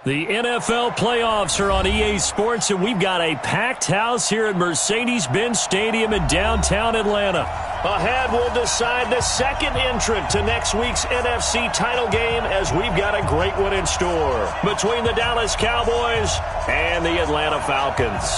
The NFL playoffs are on EA Sports, and we've got a packed house here at Mercedes-Benz Stadium in downtown Atlanta. Ahead, we'll decide the second entrant to next week's NFC title game, as we've got a great one in store between the Dallas Cowboys and the Atlanta Falcons.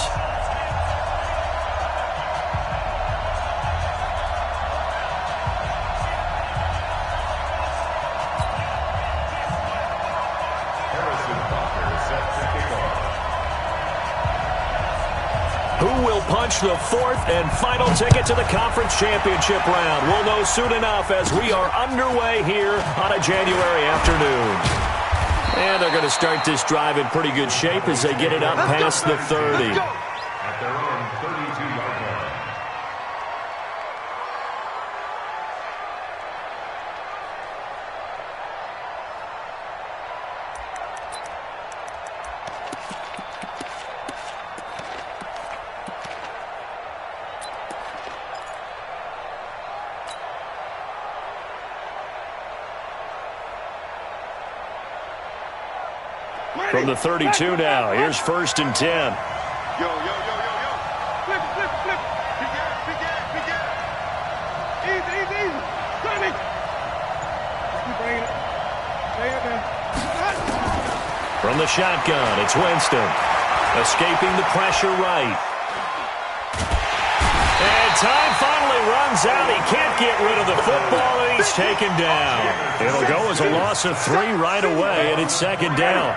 Who will punch the fourth and final ticket to the conference championship round? We'll know soon enough as we are underway here on a January afternoon. And they're going to start this drive in pretty good shape as they get it up past the 30. At their own 32-yard line. From the 32 now, here's 1st and 10. Yo, yo, yo, yo, yo. Flip, flip, flip. Big air. Easy. Turning. Keep bringing it. Bring it down. From the shotgun, it's Winston. Escaping the pressure right. And time finally runs out. He can't get rid of the football, and he's taken down. It'll go as a loss of 3 right away, and it's 2nd down.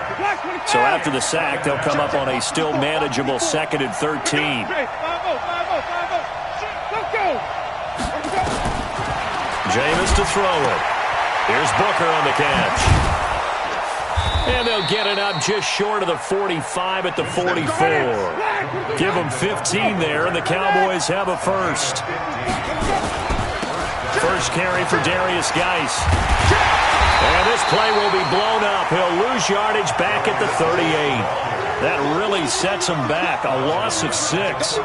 So after the sack, they'll come up on a still manageable 2nd and 13. Jameis to throw it. Here's Booker on the catch. And they'll get it up just short of the 45 at the 44. Give them 15 there, and the Cowboys have a first. First carry for Darius Geis. And this play will be blown up. He'll lose yardage back at the 38. That really sets him back. A loss of 6.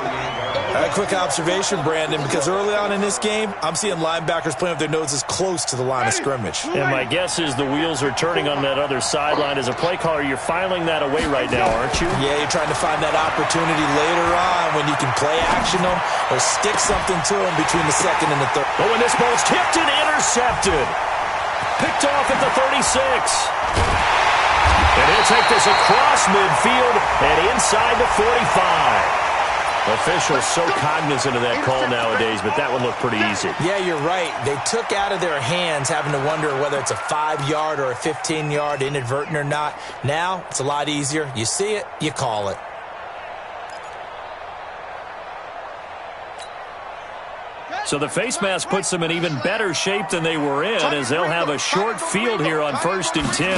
A quick observation, Brandon, because early on in this game, I'm seeing linebackers playing with their noses close to the line of scrimmage. And my guess is the wheels are turning on that other sideline. As a play caller, you're filing that away right now, aren't you? Yeah, you're trying to find that opportunity later on when you can play action them or stick something to them between the 2nd and the 3rd. Oh, and this ball's tipped and intercepted. Picked off at the 36. And he'll take this across midfield and inside the 45. Officials so cognizant of that call nowadays, but that one looked pretty easy. Yeah, you're right. They took out of their hands having to wonder whether it's a 5-yard or a 15-yard inadvertent or not. Now, it's a lot easier. You see it, you call it. So the face mask puts them in even better shape than they were in, as they'll have a short field here on 1st and 10.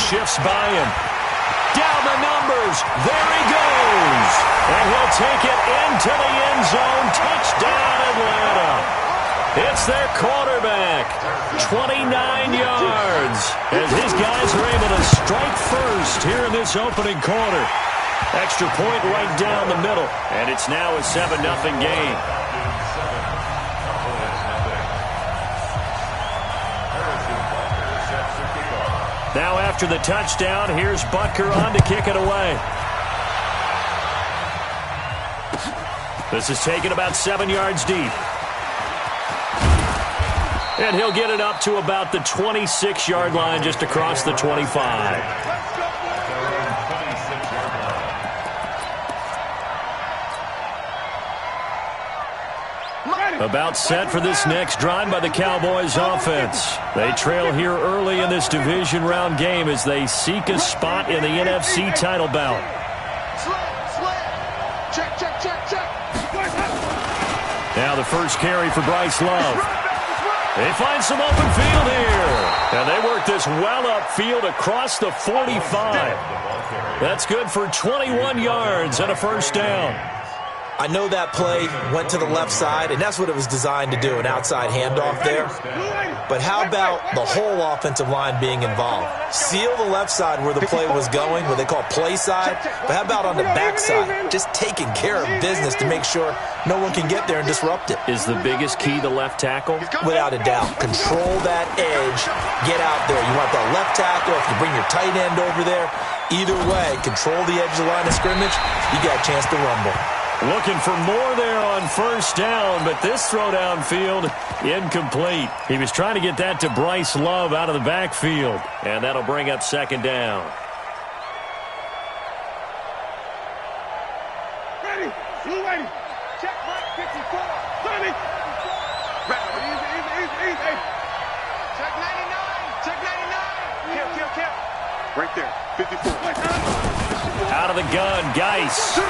Shifts by him. Down the numbers. There he goes. And he'll take it into the end zone. Touchdown, Atlanta. It's their quarterback. 29 yards. As his guys are able to strike first here in this opening quarter. Extra point right down the middle. And it's now a 7-0 game. Now after the touchdown, here's Butker on to kick it away. This is taken about 7 yards deep. And he'll get it up to about the 26-yard line, just across the 25. About set for this next drive by the Cowboys offense. They trail here early in this division round game as they seek a spot in the NFC title bout. Now the first carry for Bryce Love. They find some open field here. And they work this well upfield across the 45. That's good for 21 yards and a first down. I know that play went to the left side, and that's what it was designed to do, an outside handoff there. But how about the whole offensive line being involved? Seal the left side where the play was going, what they call play side. But how about on the back side? Just taking care of business to make sure no one can get there and disrupt it. Is the biggest key the left tackle? Without a doubt. Control that edge. Get out there. You want that left tackle. If you bring your tight end over there, either way, control the edge of the line of scrimmage, you got a chance to rumble. Looking for more there on first down, but this throw downfield incomplete. He was trying to get that to Bryce Love out of the backfield, and that'll bring up second down. Ready. Blue ready. Check right 54. Tommy. Easy. Check 99. Check 99. Kill. Right there. 54. Out of the gun, Geis.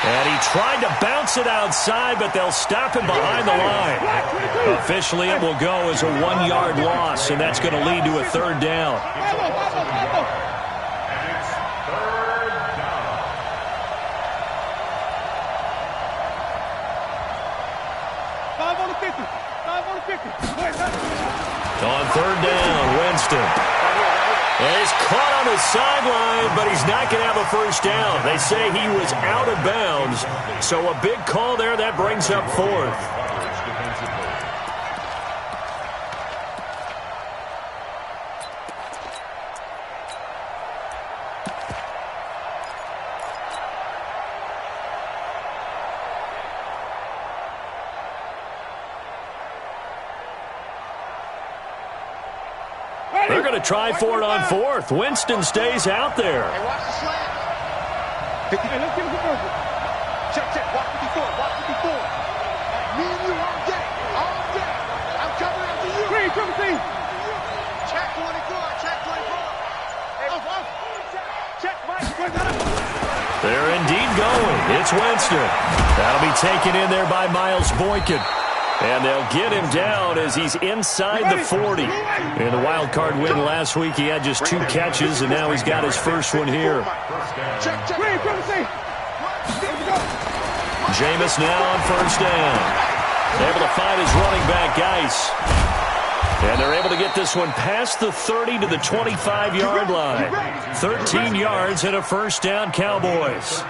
And he tried to bounce it outside, but they'll stop him behind the line. Officially, it will go as a 1-yard loss, and that's going to lead to a third down. On third down, Winston. And he's caught on the sideline, but he's not going to have a first down. They say he was out of bounds, so a big call there. That brings up fourth. They're going to try for it on fourth. Winston stays out there. Hey, watch the slant. Hey, let's get it reversal. Check. Walk 54. Me and you all day. I'm coming after you. Green, triple team. Check 24. Check 24. Check, Mike. They're indeed going. It's Winston. That'll be taken in there by Miles Boykin. And they'll get him down as he's inside the 40. In the wild card win last week, he had just 2 catches, and now he's got his first one here. Jameis now on first down. Able to find his running back, Geis. And they're able to get this one past the 30 to the 25-yard line. 13 yards and a first down, Cowboys.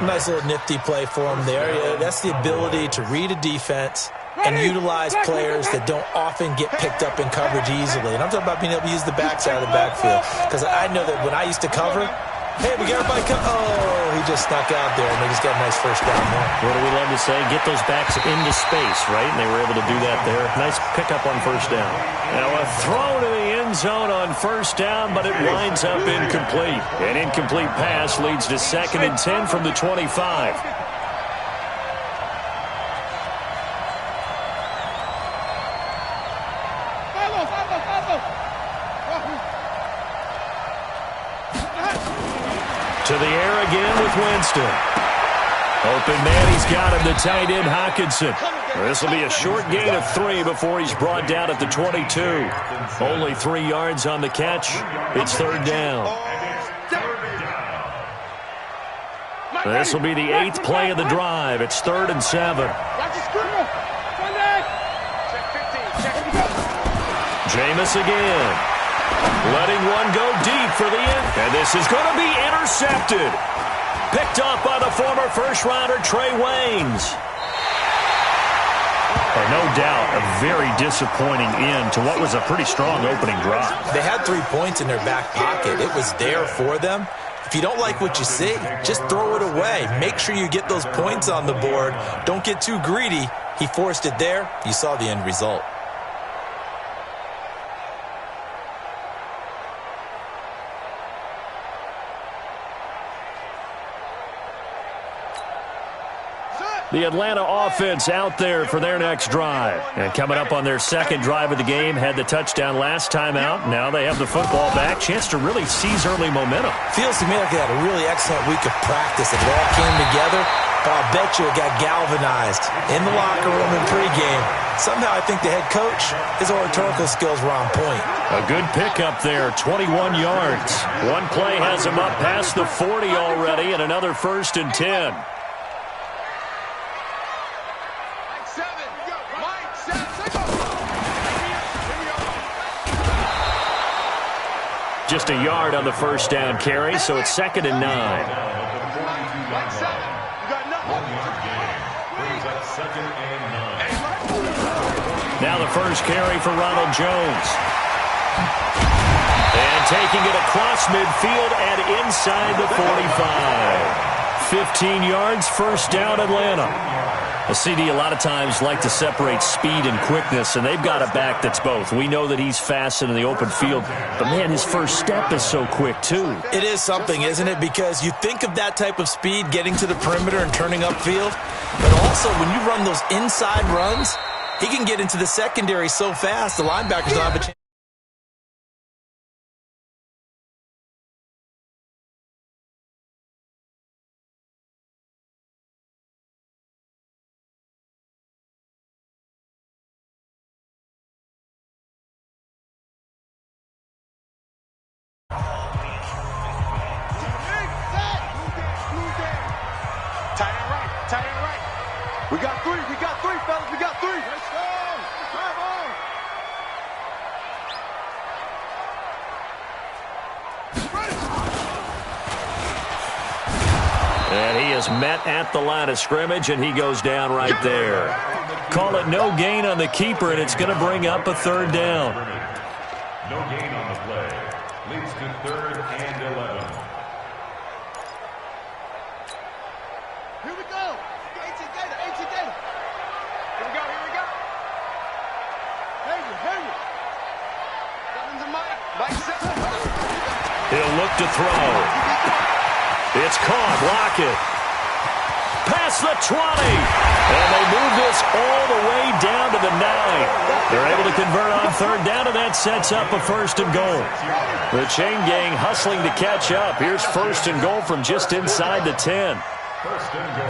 Nice little nifty play for him there. Yeah, that's the ability to read a defense and utilize players that don't often get picked up in coverage easily. And I'm talking about being able to use the backside of the backfield. Because I know that when I used to cover, hey, we got everybody come. Oh, he just snuck out there, and they just got a nice first down there. What do we love to say? Get those backs into space, right? And they were able to do that there. Nice pickup on first down. Now a throw to the end zone on first down, but it winds up incomplete. An incomplete pass leads to 2nd and 10 from the 25. To the air again with Winston. Open man, he's got him, the tight end, Hockenson. This will be a short gain of 3 before he's brought down at the 22. Only 3 yards on the catch. It's third down. This will be the 8th play of the drive. It's 3rd and 7. Jameis again. Letting one go deep for the end. And this is going to be intercepted. Picked up by the former first-rounder Trey Waynes. No doubt a very disappointing end to what was a pretty strong opening drive. They had 3 points in their back pocket. It was there for them. If you don't like what you see, just throw it away. Make sure you get those points on the board. Don't get too greedy. He forced it there. You saw the end result. The Atlanta offense out there for their next drive. And coming up on their second drive of the game, had the touchdown last time out. Now they have the football back. Chance to really seize early momentum. Feels to me like they had a really excellent week of practice. It all came together, but I'll bet you it got galvanized in the locker room and pregame. Somehow I think the head coach, his oratorical skills were on point. A good pickup there, 21 yards. One play has him up past the 40 already, and another 1st and 10. just a yard on the first down carry, so it's 2nd and 9. Right side. You got nothing. 1 yard gain. Brings up 2nd and 9. Now the first carry for Ronald Jones. And taking it across midfield and inside the 45. 15 yards, first down, Atlanta. A CD a lot of times like to separate speed and quickness, and they've got a back that's both. We know that he's fast in the open field, but, man, his first step is so quick, too. It is something, isn't it? Because you think of that type of speed getting to the perimeter and turning upfield, but also when you run those inside runs, he can get into the secondary so fast, the linebackers don't have a chance. Tight end right. We got three, fellas. We got three. Let's go. Come on. And he is met at the line of scrimmage, and he goes down right there. Call it no gain on the keeper, and it's going to bring up a 3rd down. No gain on the play. Leads to 3rd and 11. Here we go. HC Gator. Here we go. Hey you. Nothing's a Mike set. He'll look to throw. It's caught. Block it. Past the 20. And they move this all the way down to the 9. They're able to convert on 3rd down, and that sets up a 1st and goal. The chain gang hustling to catch up. Here's 1st and goal from just inside the 10. 1st and goal.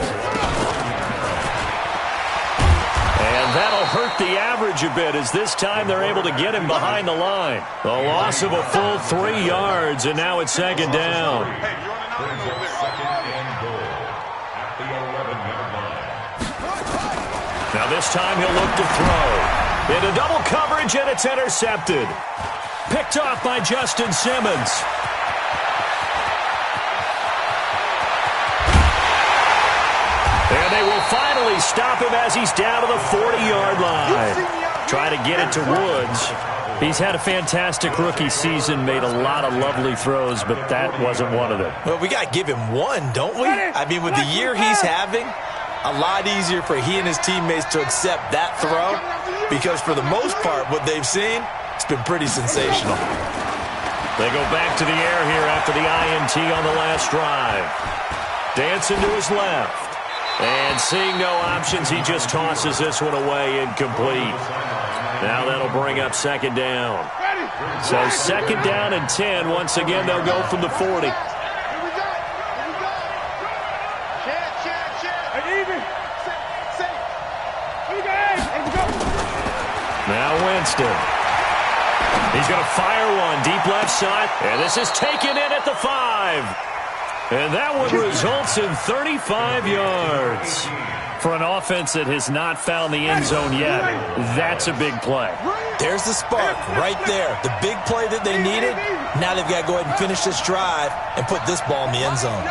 And that'll hurt the average a bit, as this time they're able to get him behind the line. A loss of a full 3 yards, and now it's 2nd down. Brings up 2nd and goal at the 11-yard line. Now this time he'll look to throw. Into double coverage, and it's intercepted. Picked off by Justin Simmons. And they will finally stop him as he's down to the 40-yard line. Try to get it to Woods. He's had a fantastic rookie season, made a lot of lovely throws, but that wasn't one of them. Well, we got to give him one, don't we? I mean, with the year he's having, a lot easier for he and his teammates to accept that throw, because for the most part, what they've seen, it's been pretty sensational. They go back to the air here after the INT on the last drive. Dancing to his left. And seeing no options, he just tosses this one away, incomplete. Now that'll bring up 2nd down. So 2nd down and 10. Once again, they'll go from the 40. Here we go. Chad. Even. Say. Here we go. Now Winston. He's going to fire one deep left side. And this is taken in at the 5. And that one results in 35 yards. For an offense that has not found the end zone yet, that's a big play. There's the spark right there. The big play that they needed. Now they've got to go ahead and finish this drive and put this ball in the end zone.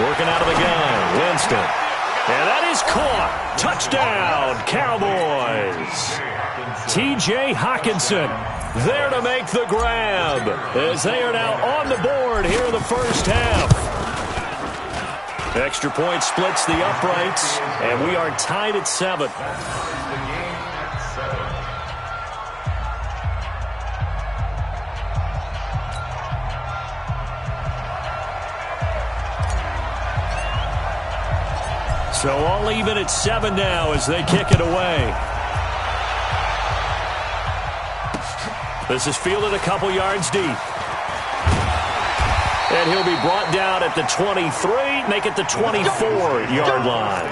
Working out of the gun, Winston. And that is caught. Touchdown, Cowboys. T.J. Hockenson there to make the grab, as they are now on the board here in the first half. Extra point splits the uprights, and we are tied at 7. So all even at 7 now as they kick it away. This is fielded a couple yards deep. And he'll be brought down at the 23, make it the 24-yard line.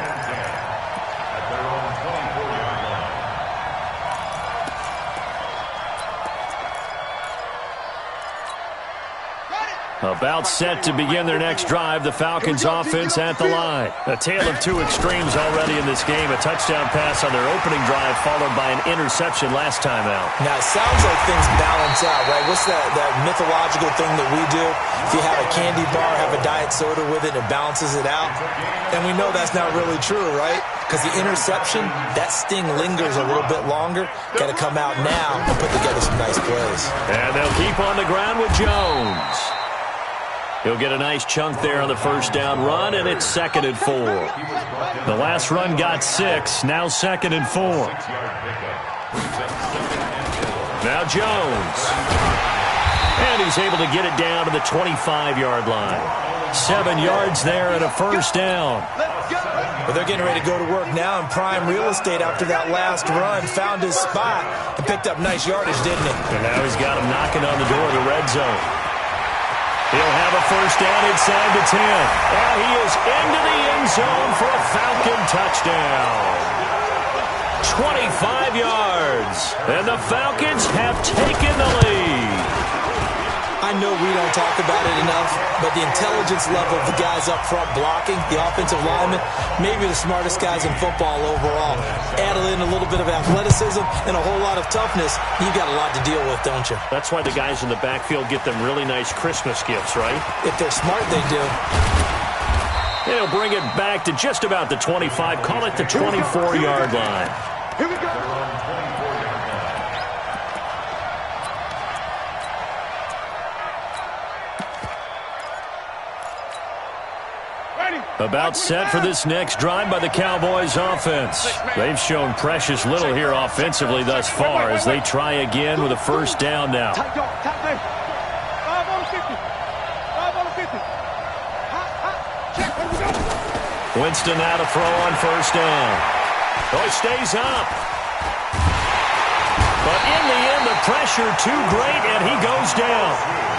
About set to begin their next drive, the Falcons offense at the line. A tale of two extremes already in this game. A touchdown pass on their opening drive followed by an interception last time out. Now, it sounds like things balance out, right? What's that mythological thing that we do? If you have a candy bar, have a diet soda with it, it balances it out. And we know that's not really true, right? Because the interception, that sting lingers a little bit longer. Got to come out now and put together some nice plays. And they'll keep on the ground with Jones. He'll get a nice chunk there on the first down run, and it's 2nd and 4. The last run got 6, now 2nd and 4. Now Jones. And he's able to get it down to the 25-yard line. 7 yards there and a first down. But they're getting ready to go to work now in prime real estate after that last run. Found his spot and picked up nice yardage, didn't he? And now he's got him knocking on the door of the red zone. He'll have a first down inside the 10. And he is into the end zone for a Falcon touchdown. 25 yards. And the Falcons have taken the lead. I know we don't talk about it enough, but the intelligence level of the guys up front blocking, the offensive linemen, maybe the smartest guys in football overall. Add in a little bit of athleticism and a whole lot of toughness, you've got a lot to deal with, don't you? That's why the guys in the backfield get them really nice Christmas gifts, right? If they're smart, they do. They'll bring it back to just about the 25, call it the 24-yard line. Here we go. About set for this next drive by the Cowboys offense. They've shown precious little here offensively thus far as they try again with a first down now. Tight dog, tight leg. 5 on the 50. 5 on the 50. Check, here we go. Winston now to throw on first down. Oh, he stays up. But in the end, the pressure too great, and he goes down.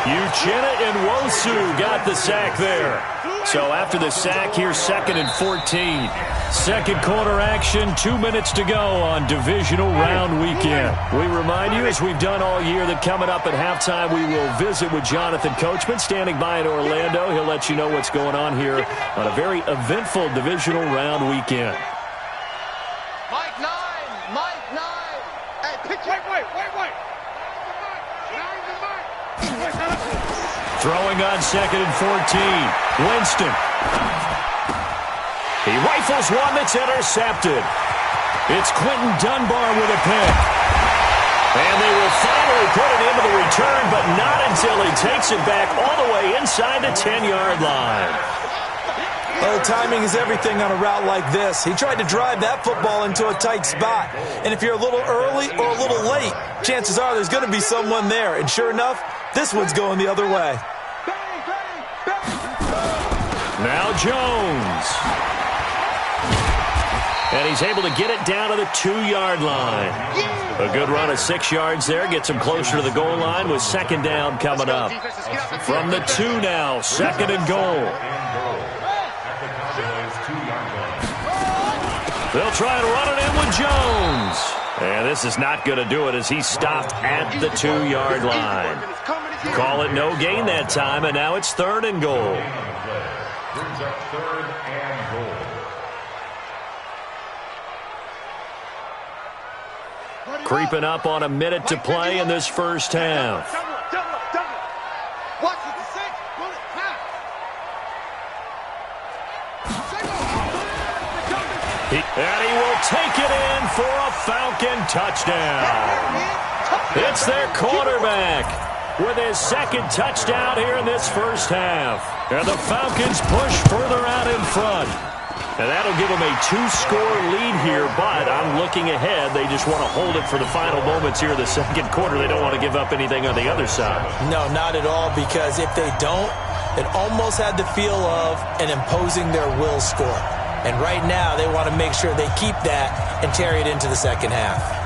Uchenna and Wosu got the sack there. So after the sack, here's 2nd and 14. Second quarter action, 2 minutes to go on divisional round weekend. We remind you, as we've done all year, that coming up at halftime, we will visit with Jonathan Coachman, standing by in Orlando. He'll let you know what's going on here on a very eventful divisional round weekend. Mike 9. Mike 9. Hey, pick wait. Throwing on 2nd and 14. Winston. He rifles one that's intercepted. It's Quentin Dunbar with a pick. And they will finally put it into the return, but not until he takes it back all the way inside the 10-yard line. Oh, timing is everything on a route like this. He tried to drive that football into a tight spot. And if you're a little early or a little late, chances are there's going to be someone there. And sure enough, this one's going the other way. Now Jones. And he's able to get it down to the 2-yard line. A good run of 6 yards there. Gets him closer to the goal line with second down coming up. From the 2 now, 2nd and goal. They'll try and run it in with Jones. And this is not going to do it as he's stopped at the 2-yard line. Call it no gain that time, and now it's 3rd and goal. Brings up 3rd and goal. Creeping up on a minute to play in this first half. Watch it, the 6. Pull it, now. And he will take it in for a Falcon touchdown. It's their quarterback with his 2nd touchdown here in this first half. And the Falcons push further out in front. And that'll give them a 2-score lead here, but I'm looking ahead. They just want to hold it for the final moments here in the second quarter. They don't want to give up anything on the other side. No, not at all, because if they don't, it almost had the feel of an imposing their will score. And right now, they want to make sure they keep that and carry it into the second half.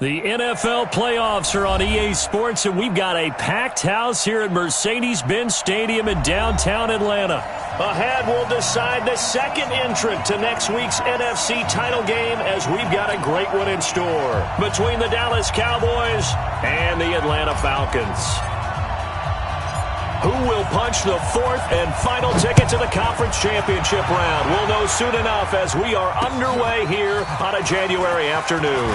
The NFL playoffs are on EA Sports, and we've got a packed house here at Mercedes-Benz Stadium in downtown Atlanta. Ahead, we'll decide the second entrant to next week's NFC title game, as we've got a great one in store between the Dallas Cowboys and the Atlanta Falcons. Who will punch the fourth and final ticket to the conference championship round? We'll know soon enough as we are underway here on a January afternoon.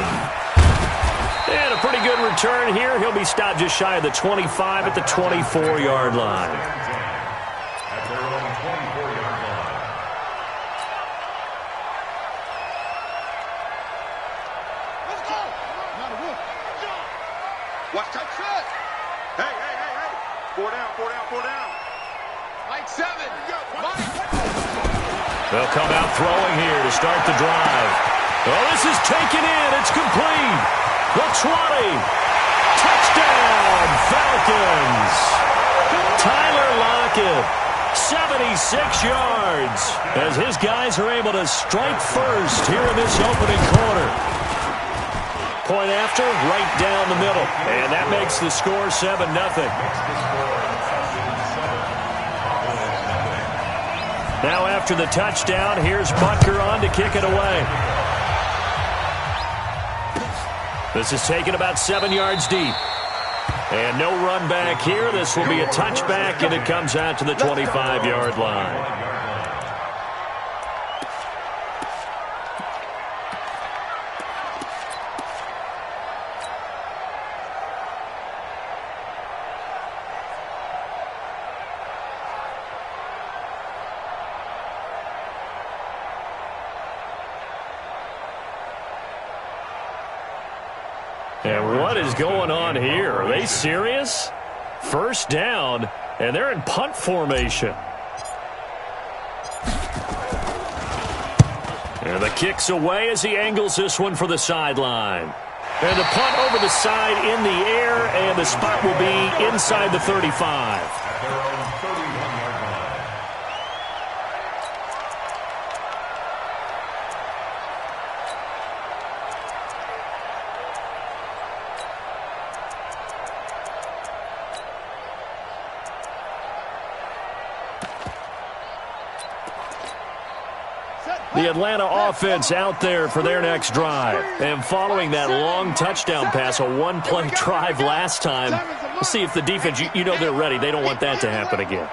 And a pretty good return here. He'll be stopped just shy of the 25 at the 24-yard line. At their own 24-yard line. Let's go. Not a whip. Watch tight set. Hey. 4 down. Mike 7. They'll come out throwing here to start the drive. Oh, this is taken in. It's complete. The 20. Touchdown, Falcons. Tyler Lockett, 76 yards, as his guys are able to strike first here in this opening quarter. Point after, right down the middle. And that makes the score 7-0. Now after the touchdown, here's Butker on to kick it away. This is taken about 7 yards deep. And no run back here. This will be a touchback, and it comes out to the 25-yard line. And what is going on here? Are they serious? First down, and they're in punt formation. And the kick's away as he angles this one for the sideline. And the punt over the side in the air, and the spot will be inside the 35. At their own 31-yard line. The Atlanta offense out there for their next drive. And following that long touchdown pass, a one-play drive last time, we'll see if the defense, you know they're ready. They don't want that to happen again.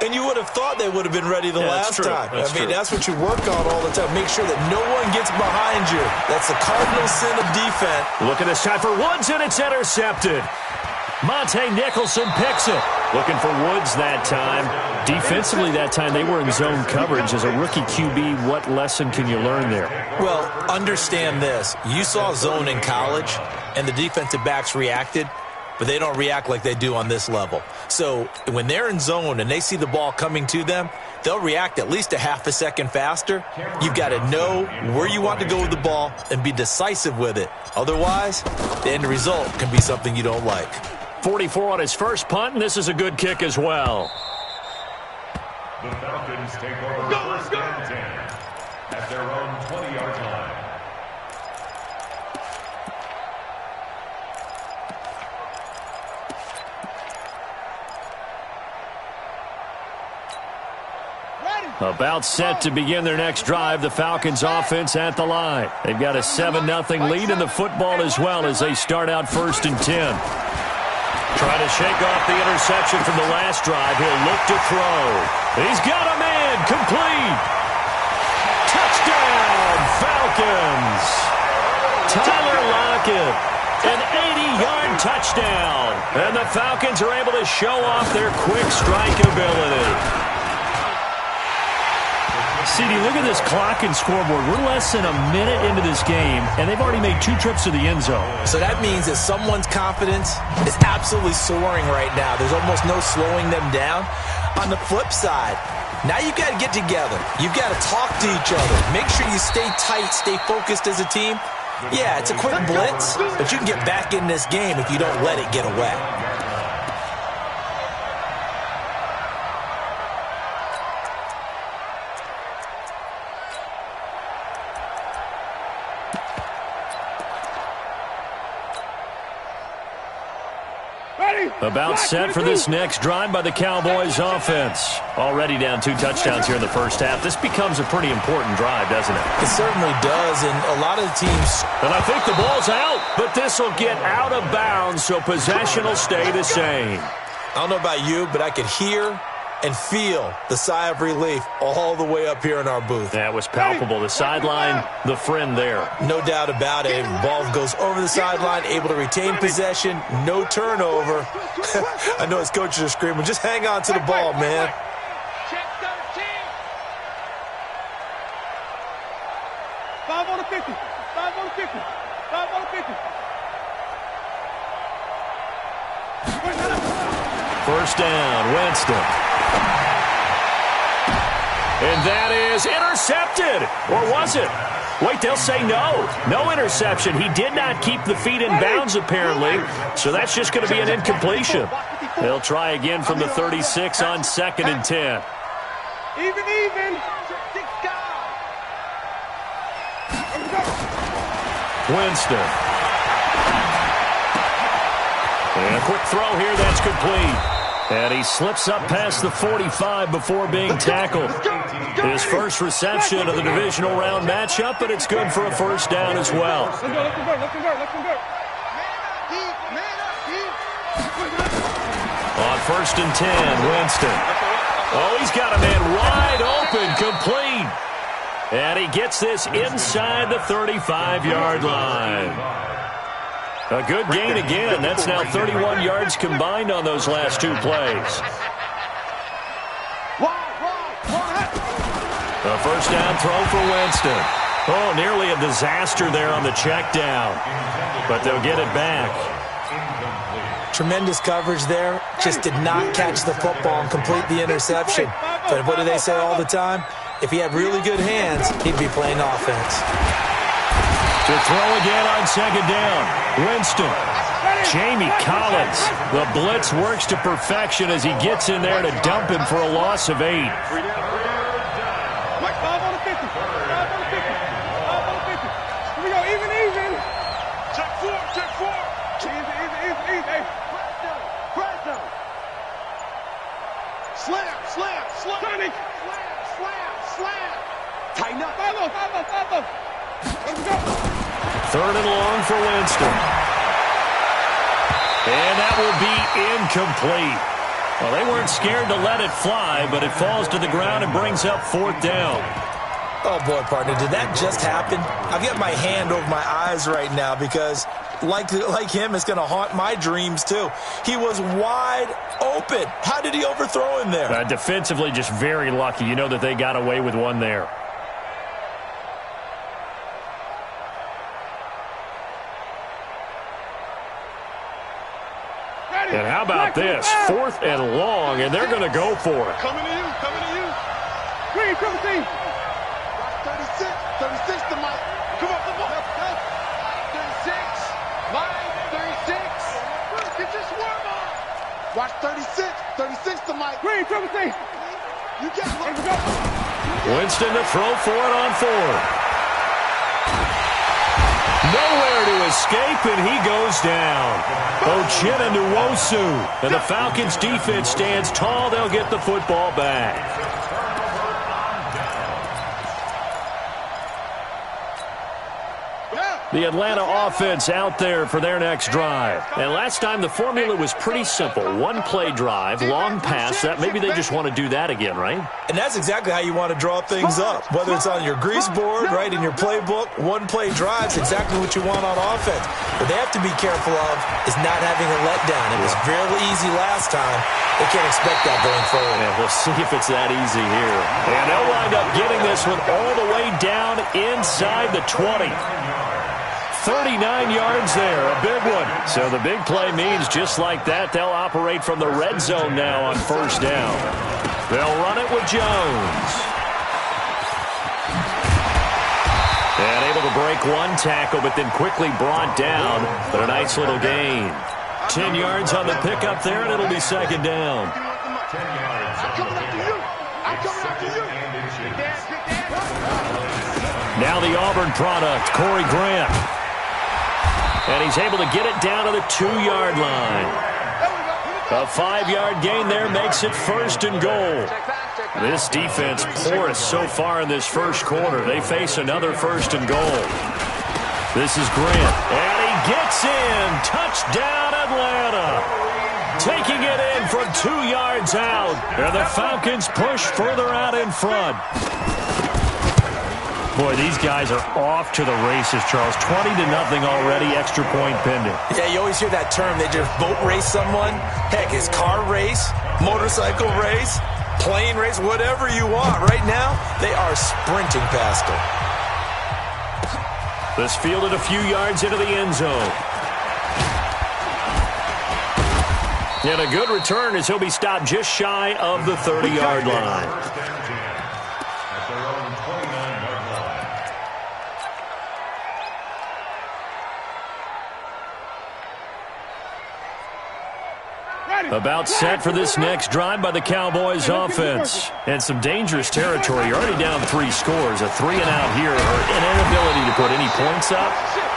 And you would have thought they would have been ready the last time. That's what you work on all the time. Make sure that no one gets behind you. That's the cardinal sin of defense. Look at this time for Woods, and it's intercepted. Monte Nicholson picks it. Looking for Woods that time. Defensively that time, they were in zone coverage. As a rookie QB, what lesson can you learn there? Well, understand this. You saw zone in college, and the defensive backs reacted, but they don't react like they do on this level. So when they're in zone and they see the ball coming to them, they'll react at least a half a second faster. You've got to know where you want to go with the ball and be decisive with it. Otherwise, the end result can be something you don't like. 44 on his first punt, and this is a good kick as well. The Falcons take over first and 10 at their own 20-yard line. About set to begin their next drive, the Falcons offense at the line. They've got a 7-0 lead in the football as well as they start out 1st and 10. Trying to shake off the interception from the last drive. He'll look to throw. He's got a man. Complete. Touchdown, Falcons. Tyler Lockett. An 80-yard touchdown. And the Falcons are able to show off their quick strike ability. CD, look at this clock and scoreboard. We're less than a minute into this game, and they've already made 2 trips to the end zone. So that means that someone's confidence is absolutely soaring right now. There's almost no slowing them down. On the flip side, now you've got to get together. You've got to talk to each other. Make sure you stay tight, stay focused as a team. Yeah, it's a quick blitz, but you can get back in this game if you don't let it get away. About set for this next drive by the Cowboys offense. Already down 2 touchdowns here in the first half. This becomes a pretty important drive, doesn't it? It certainly does, and a lot of the teams... And I think the ball's out, but this will get out of bounds, so possession will stay the same. I don't know about you, but I could hear and feel the sigh of relief all the way up here in our booth. That was palpable. The sideline, the friend there. No doubt about it. Ball goes over the sideline, able to retain possession, no turnover. I know his coaches are screaming, just hang on to the ball, man. Check 13. 5 on the 50. 5 on the 50. 5 on the 50. First down, Winston. And that is intercepted. Or was it? Wait, they'll say no. No interception. He did not keep the feet in bounds, apparently. So that's just going to be an incompletion. They'll try again from the 36 on 2nd and 10. Even. Winston. And a quick throw here, that's complete. And he slips up past the 45 before being tackled. His first reception of the divisional round matchup, but it's good for a first down as well. Let's convert. On 1st and 10, Winston. Oh, he's got a man wide open, complete. And he gets this inside the 35-yard line. A good gain again. That's now 31 yards combined on those last 2 plays. A first down throw for Winston. Oh, nearly a disaster there on the check down. But they'll get it back. Tremendous coverage there. Just did not catch the football and complete the interception. But what do they say all the time? If he had really good hands, he'd be playing offense. To throw again on 2nd down. Winston. Jamie Collins. The blitz works to perfection as he gets in there to dump him for a loss of 8. Mike, 5 on the 50. 5 on the 50. 5 on the 50. Here we go. Even. Check 4. Easy. Hey. Press zone. Slam. Tony. Slam. Tighten up. 5-0. Let's go. 3rd and long for Winston. And that will be incomplete. Well, they weren't scared to let it fly, but it falls to the ground and brings up 4th down. Oh, boy, partner, did that just happen? I've got my hand over my eyes right now because, like him, it's going to haunt my dreams, too. He was wide open. How did he overthrow him there? Defensively, just very lucky. You know that they got away with one there. And how about this? 4th and long, and they're going to go for it. Coming to you. Green, 17. 36 to Mike. Come on. 36. Mike, 36. Get your swarm on. Watch 36 to Mike. Green, 17. You get it. Winston to throw for it on 4th. Nowhere to escape, and he goes down. Ochena Nwosu. And the Falcons' defense stands tall. They'll get the football back. The Atlanta offense out there for their next drive. And last time the formula was pretty simple. 1-play drive, long pass. That maybe they just want to do that again, right? And that's exactly how you want to draw things up. Whether it's on your grease board, right, in your playbook, 1-play drives, exactly what you want on offense. What they have to be careful of is not having a letdown. It was fairly easy last time. They can't expect that going forward. Yeah, we'll see if it's that easy here. And they'll wind up getting this one all the way down inside the 20. 39 yards there, a big one. So the big play means just like that, they'll operate from the red zone now on 1st down. They'll run it with Jones. And able to break one tackle, but then quickly brought down. But a nice little gain. 10 yards on the pickup there, and it'll be 2nd down. Now the Auburn product, Corey Grant. And he's able to get it down to the 2-yard line. A 5-yard gain there makes it 1st and goal. This defense porous so far in this first quarter. They face another 1st and goal. This is Grant, and he gets in. Touchdown, Atlanta. Taking it in from 2 yards out. And the Falcons push further out in front. Boy, these guys are off to the races, Charles. 20-0 already, extra point pending. Yeah, you always hear that term. They just boat race someone. Heck, it's car race, motorcycle race, plane race, whatever you want. Right now, they are sprinting past them. This fielded a few yards into the end zone. And a good return as he'll be stopped just shy of the 30-yard line. About set for this next drive by the Cowboys offense. And some dangerous territory. You're already down 3 scores. A 3-and-out here, or an inability to put any points up.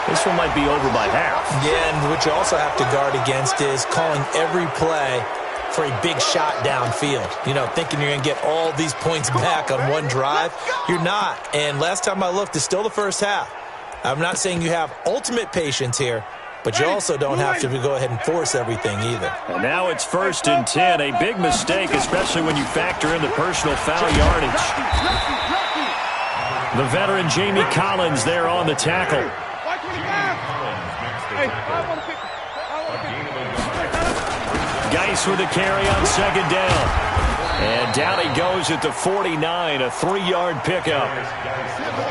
This one might be over by half. Yeah, and what you also have to guard against is calling every play for a big shot downfield. You know, thinking you're going to get all these points back on one drive. You're not. And last time I looked, it's still the first half. I'm not saying you have ultimate patience here, but you also don't have to go ahead and force everything either. And now it's 1st and 10. A big mistake, especially when you factor in the personal foul yardage. The veteran Jamie Collins there on the tackle. Geis with a carry on 2nd down. And down he goes at the 49, a 3-yard pickup.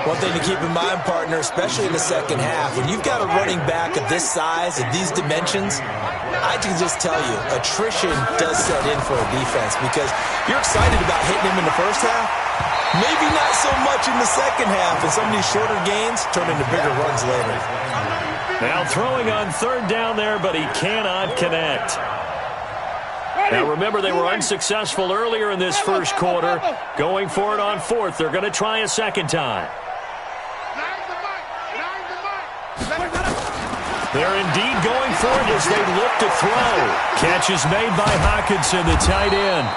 One thing to keep in mind, partner, especially in the second half, when you've got a running back of this size and these dimensions, I can just tell you, attrition does set in for a defense because you're excited about hitting him in the first half, maybe not so much in the second half, and some of these shorter gains turn into bigger runs later. Now throwing on 3rd down there, but he cannot connect. Now remember, they were unsuccessful earlier in this first quarter. Going for it on 4th. They're going to try a second time. They're indeed going for it as they look to throw. Catch is made by Hawkinson, the tight end.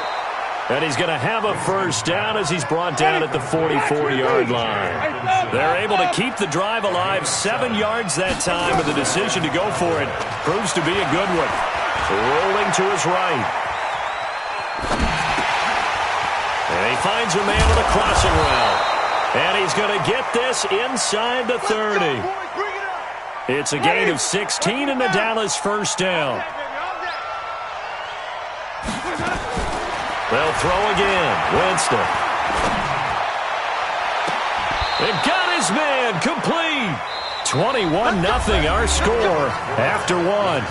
And he's going to have a 1st down as he's brought down at the 44-yard line. They're able to keep the drive alive, 7 yards that time, and the decision to go for it proves to be a good one. Rolling to his right. And he finds a man on a crossing route. And he's going to get this inside the 30. It's a gain of 16 and the Dallas 1st down. They'll throw again. Winston. They've got his man complete. 21-0 our score after 1.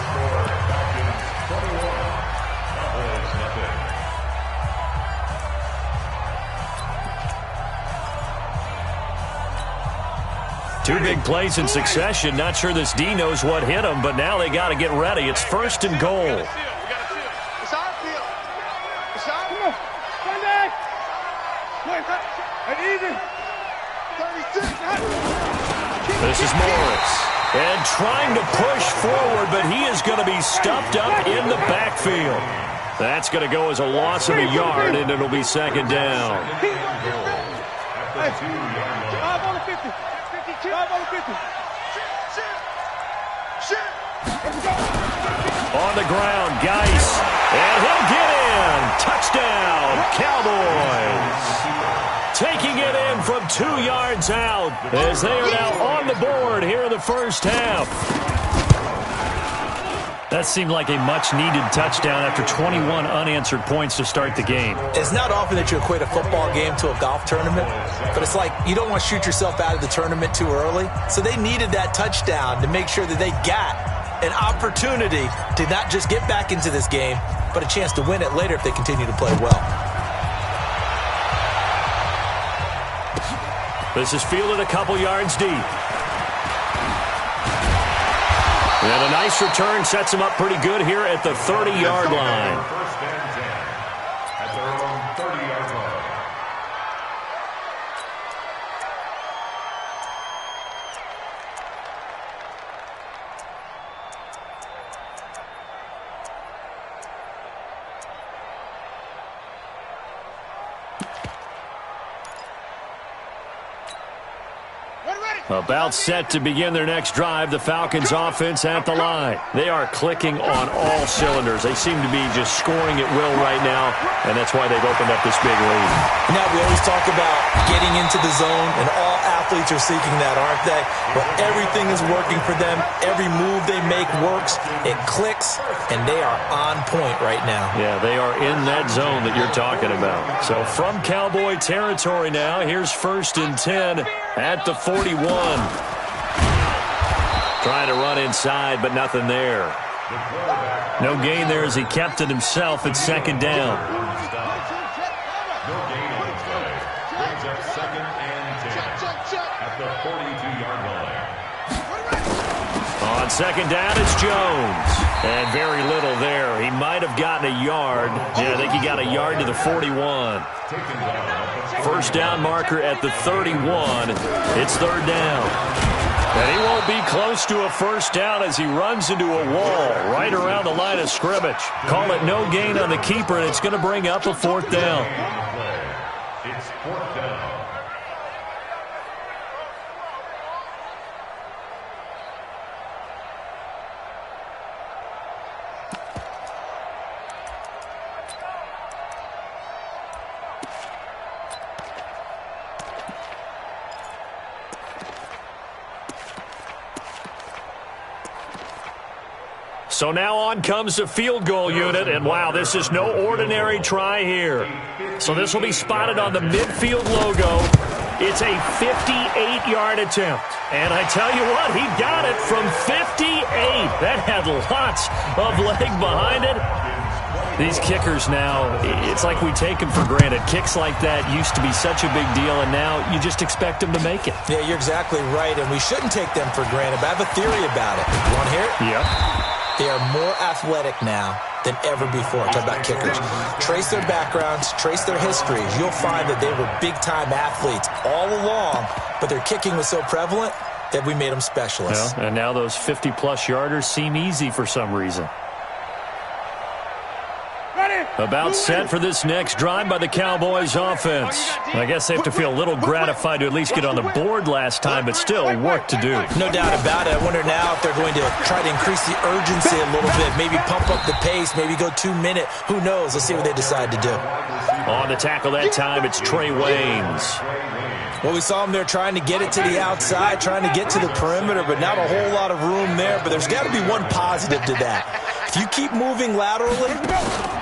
Two big plays in succession. Not sure this D knows what hit him, but now they got to get ready. It's 1st and goal. This is Morris. And trying to push forward, but he is going to be stuffed up in the backfield. That's going to go as a loss of a yard, and it'll be 2nd down. On the ground, Geis. And he'll get in. Touchdown, Cowboys. Taking it in from 2 yards out as they are now on the board here in the first half. That seemed like a much-needed touchdown after 21 unanswered points to start the game. It's not often that you equate a football game to a golf tournament, but it's like you don't want to shoot yourself out of the tournament too early. So they needed that touchdown to make sure that they got an opportunity to not just get back into this game, but a chance to win it later if they continue to play well. This is fielded a couple yards deep. And a nice return sets him up pretty good here at the 30-yard line. First and 10 at their own 30-yard line. About set to begin their next drive, the Falcons offense at the line. They are clicking on all cylinders. They seem to be just scoring at will right now, and that's why they've opened up this big lead. Now, we always talk about getting into the zone, and all athletes are seeking that, aren't they? But everything is working for them. Every move they make works. It clicks, and they are on point right now. Yeah, they are in that zone that you're talking about. So from Cowboy territory now, here's 1st and 10 at the 41. Trying to run inside, but nothing there. No gain there as he kept it himself at 2nd down. No gain on the play. Brings up 2nd and 10 at the 42-yard line. On 2nd down, it's Jones. And very little there. He might have gotten a yard. Yeah, I think he got a yard to the 41. 1st down marker at the 31. It's 3rd down. And he won't be close to a 1st down as he runs into a wall right around the line of scrimmage. Call it no gain on the keeper, and it's going to bring up a 4th down. It's 4th down. So now on comes the field goal unit, and wow, this is no ordinary try here. So this will be spotted on the midfield logo. It's a 58-yard attempt. And I tell you what, he got it from 58. That had lots of leg behind it. These kickers now, it's like we take them for granted. Kicks like that used to be such a big deal, and now you just expect them to make it. Yeah, you're exactly right, and we shouldn't take them for granted, but I have a theory about it. You want to hear it? Yep. They are more athletic now than ever before. Talk about kickers. Trace their backgrounds, trace their histories. You'll find that they were big-time athletes all along, but their kicking was so prevalent that we made them specialists. Yeah, and now those 50-plus yarders seem easy for some reason. About set for this next drive by the Cowboys offense. I guess they have to feel a little gratified to at least get on the board last time, but still work to do. No doubt about it. I wonder now if they're going to try to increase the urgency a little bit, maybe pump up the pace, maybe go 2-minute. Who knows? Let's see what they decide to do. On the tackle that time, it's Trey Waynes. Well, we saw him there trying to get it to the outside, trying to get to the perimeter, but not a whole lot of room there. But there's got to be one positive to that. If you keep moving laterally,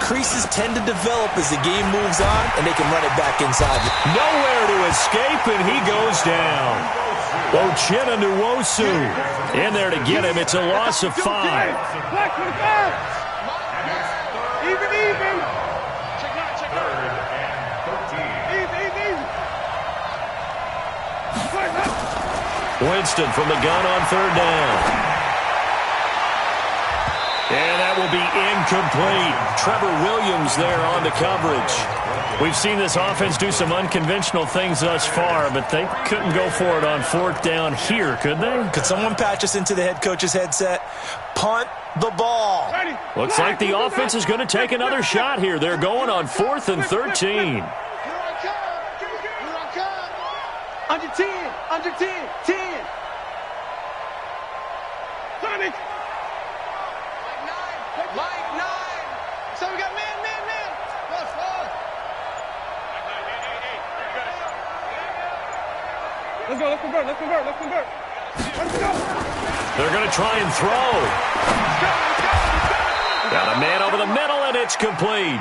creases tend to develop as the game moves on, and they can run it back inside. Nowhere to escape, and he goes down. Uchenna Nwosu in there to get him. It's a loss of 5. Even. Winston from the gun on 3rd down. And that will be incomplete. Trevor Williams there on the coverage. We've seen this offense do some unconventional things thus far, but they couldn't go for it on 4th down here, could they? Could someone patch us into the head coach's headset? Punt the ball. Looks like the offense is going to take another shot here. They're going on 4th and 13. Under 10, under 10, 10. Sonic. Like 9. So we got man. Plus 4. Let's convert. They're going to try and throw. Got a man over the middle, and it's complete.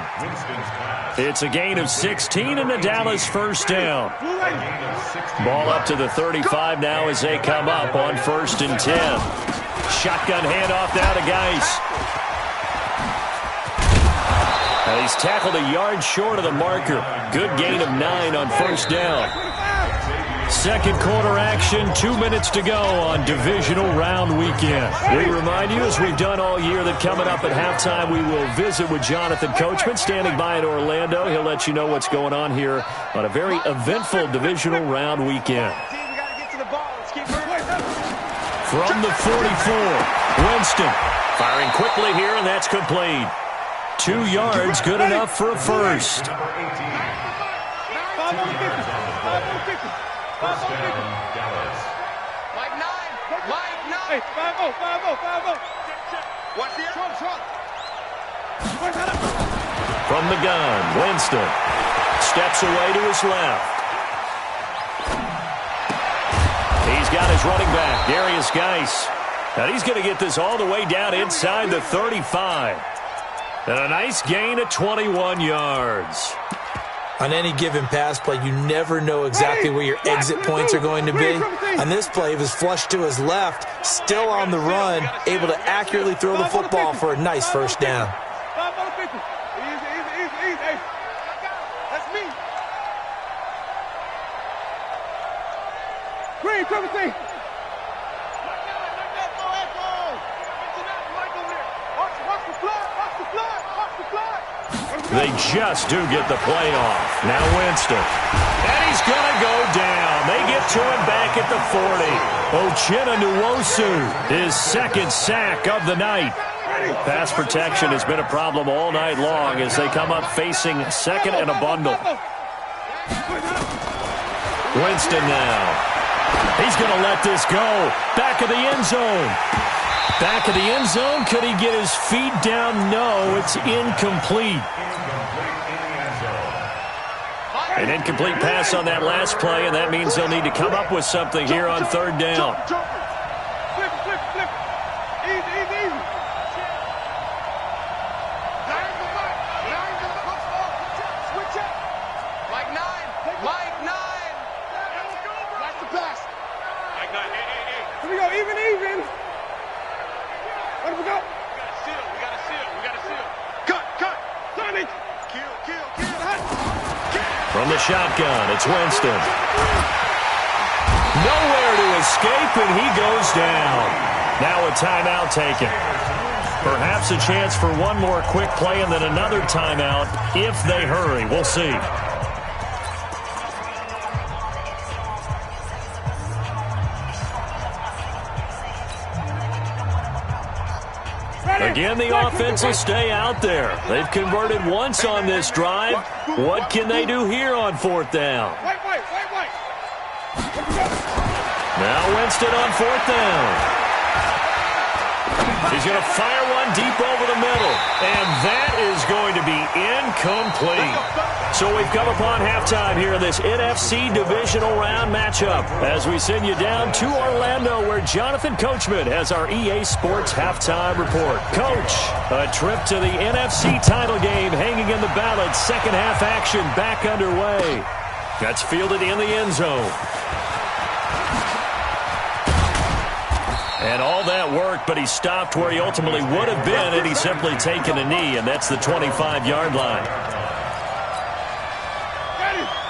It's a gain of 16 and a Dallas 1st down. Ball up to the 35 now as they come up on 1st and 10. Shotgun handoff now to Geis. Now he's tackled a yard short of the marker. Good gain of 9 on 1st down. Second quarter action, 2 minutes to go on divisional round weekend. We remind you, as we've done all year, that coming up at halftime, we will visit with Jonathan Coachman, standing by in Orlando. He'll let you know what's going on here on a very eventful divisional round weekend. From the 44, Winston firing quickly here, and that's complete. 2 yards, good enough for a first. First down, Dallas. Mike 9. Mike 9. Hey, 5-0, 5-0, 5-0. Watch the trunk. From the gun, Winston steps away to his left. He's got his running back, Darius Geis. And he's going to get this all the way down inside the 35. And a nice gain of 21 yards. On any given pass play, you never know exactly where your exit points are going to be. On this play, he was flushed to his left, still on the run, able to accurately throw the football for a nice first down. Easy. That's me. Green, trouble team. They just do get the play off. Now Winston. And he's going to go down. They get to him back at the 40. Nwosu, his second sack of the night. Pass protection has been a problem all night long as they come up facing second and a bundle. Winston now. He's going to let this go. Back of the end zone. Back of the end zone. Could he get his feet down? No, it's incomplete. An incomplete pass on that last play, and that means they'll need to come up with something here on third down. Flip. Easy. Switch up. Mike 9. Watch the pass. Mike 9, hey. Here we go, even. Where do we go? We got to seal. Cut. Sonic. Kill. From the shotgun, it's Winston. Nowhere to escape, and he goes down. Now a timeout taken. Perhaps a chance for one more quick play and then another timeout if they hurry. We'll see. Again, the offense will stay out there. They've converted once on this drive. What can they do here on fourth down? Wait. Now Winston on fourth down. He's going to fire one deep over the middle. And that is going to be incomplete. So we've come upon halftime here in this NFC divisional round matchup as we send you down to Orlando where Jonathan Coachman has our EA Sports halftime report. Coach, a trip to the NFC title game hanging in the balance. Second half action back underway. That's fielded in the end zone. And all that worked, but he stopped where he ultimately would have been had he simply taken a knee, and that's the 25-yard line.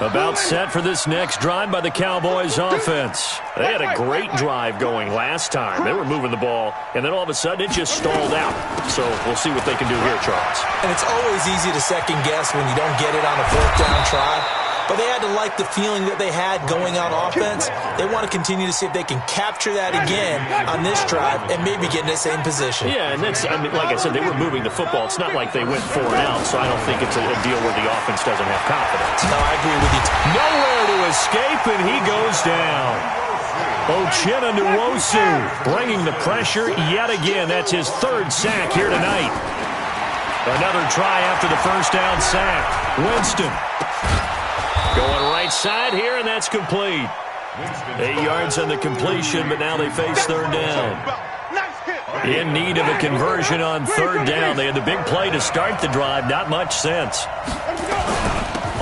About set for this next drive by the Cowboys offense. They had a great drive going last time. They were moving the ball, and then all of a sudden it just stalled out. So we'll see what they can do here, Charles. And it's always easy to second guess when you don't get it on a fourth down try. But they had to like the feeling that they had going on offense. They want to continue to see if they can capture that again on this drive and maybe get in the same position. Yeah, and that's, I mean, like I said, they were moving the football. It's not like they went 4 and out, so I don't think it's a deal where the offense doesn't have confidence. No, I agree with you. Nowhere to escape, and he goes down. Nwosu bringing the pressure yet again. That's his third sack here tonight. Another try after the first down sack. Winston. Going right side here, and that's complete. 8 yards on the completion, but now they face third down. In need of a conversion on third down. They had the big play to start the drive. Not much sense.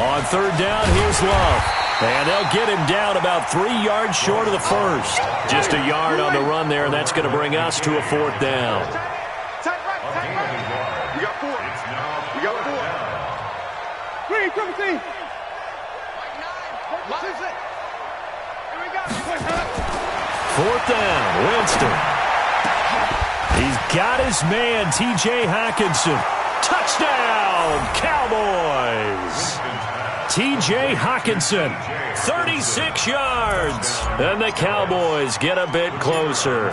On third down, here's Love. And they'll get him down about 3 yards short of the first. Just a yard on the run there, and that's going to bring us to a fourth down. We got 4. Green, triple team. Fourth down, Winston. He's got his man, T.J. Hockenson. Touchdown, Cowboys. T.J. Hockenson, 36 yards. And the Cowboys get a bit closer.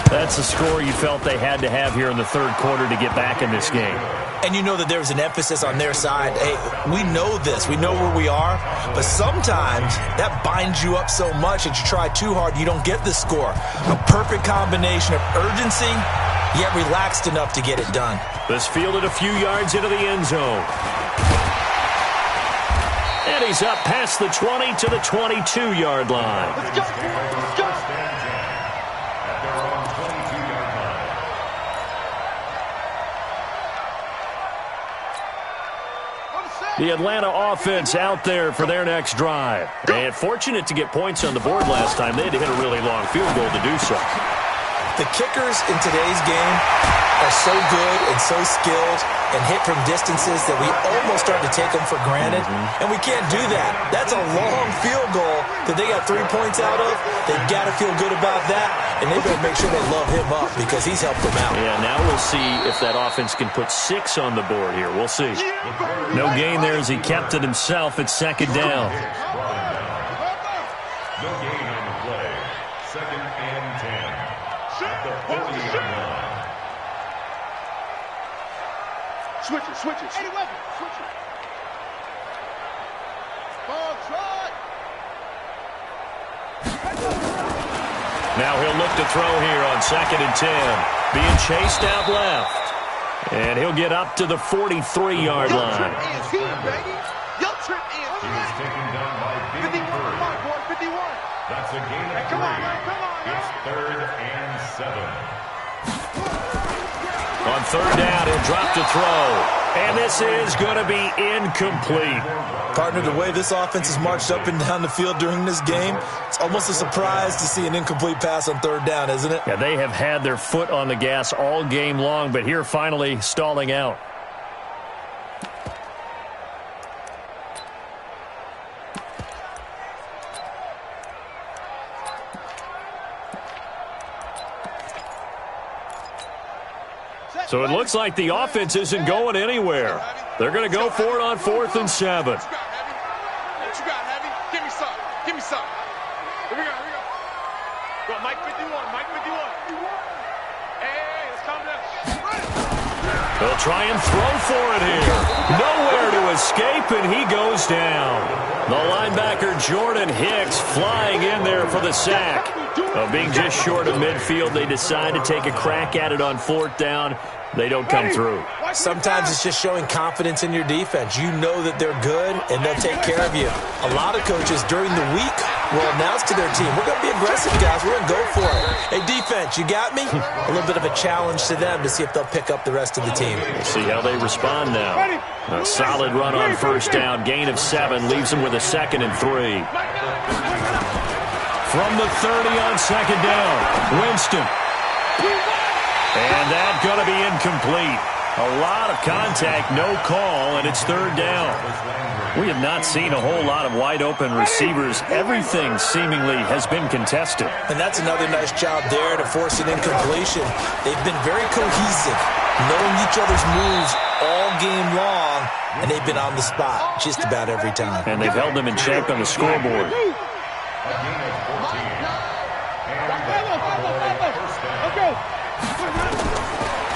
That's the score you felt they had to have here in the third quarter to get back in this game. and you know that there's an emphasis on their side. Hey, we know this. We know where we are. But sometimes that binds you up so much that you try too hard, you don't get the score. A perfect combination of urgency, yet relaxed enough to get it done. This fielded a few yards into the end zone. And he's up past the 20 to the 22-yard line. Let's go. Let's go. At their own 22-yard line. The Atlanta offense out there for their next drive. And fortunate to get points on the board last time. They had to hit a really long field goal to do so. The kickers in today's game are so good and so skilled and hit from distances that we almost start to take them for granted. And we can't do that. That's a long field goal that they got 3 points out of. They've got to feel good about that, and they better make sure they love him up because he's helped them out. Yeah, now we'll see if that offense can put 6 on the board here. We'll see. No gain there as he kept it himself at second down. No gain on the play. 2nd and 10. At the 40-yard line. Switch it. Switch it. Ball trot. Now he'll look to throw here on 2nd and 10. Being chased out left. And he'll get up to the 43-yard line. He was taken down by 51. 51. That's a gain of 3. Come on. It's 3rd and 7. On 3rd down, he'll drop to throw. And this is going to be incomplete. Partner, the way this offense has marched up and down the field during this game, it's almost a surprise to see an incomplete pass on 3rd down, isn't it? Yeah, they have had their foot on the gas all game long, but here finally stalling out. So it looks like the offense isn't going anywhere. They're going to go for it on 4th and 7. What you got, Heavy? Give me some. Here we go. Go, Mike 51. Hey, let's calm down. They'll try and throw for it here. Nowhere to escape, and he goes down. The linebacker Jordan Hicks flying in there for the sack. Being just short of midfield, they decide to take a crack at it on 4th down. They don't come through. Sometimes it's just showing confidence in your defense. You know that they're good, and they'll take care of you. A lot of coaches during the week will announce to their team, we're going to be aggressive, guys. We're going to go for it. Hey, defense, you got me? A little bit of a challenge to them to see if they'll pick up the rest of the team. We'll see how they respond now. A solid run on 1st down. Gain of 7 leaves them with a 2nd and 3. From the 30 on 2nd down, Winston. And that's going to be incomplete. A lot of contact, no call, and it's 3rd down. We have not seen a whole lot of wide-open receivers. Everything seemingly has been contested. And that's another nice job there to force an incompletion. They've been very cohesive, knowing each other's moves all game long, and they've been on the spot just about every time. And they've held them in check on the scoreboard.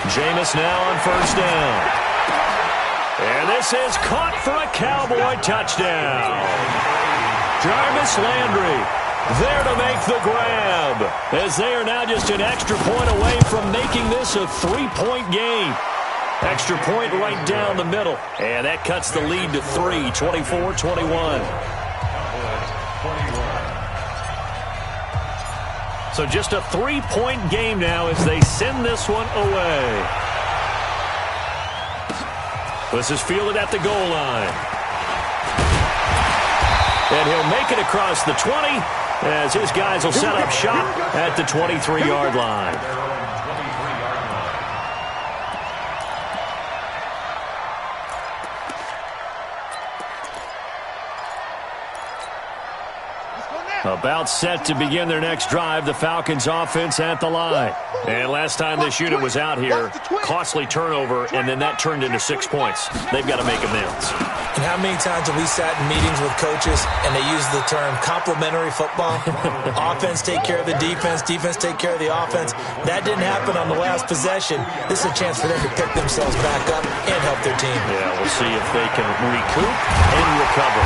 Jameis now on 1st down. And this is caught for a Cowboy touchdown. Jarvis Landry there to make the grab, as they are now just an extra point away from making this a 3-point game. Extra point right down the middle. And that cuts the lead to 3, 24-21. So just a 3-point game now as they send this one away. This is fielded at the goal line. And he'll make it across the 20 as his guys will set up shop at the 23-yard line. About set to begin their next drive, the Falcons offense at the line. And last time this unit was out here, costly turnover, and then that turned into 6 points. They've got to make amends. And how many times have we sat in meetings with coaches and they use the term complementary football? Offense take care of the defense, defense take care of the offense. That didn't happen on the last possession. This is a chance for them to pick themselves back up and help their team. Yeah, we'll see if they can recoup and recover.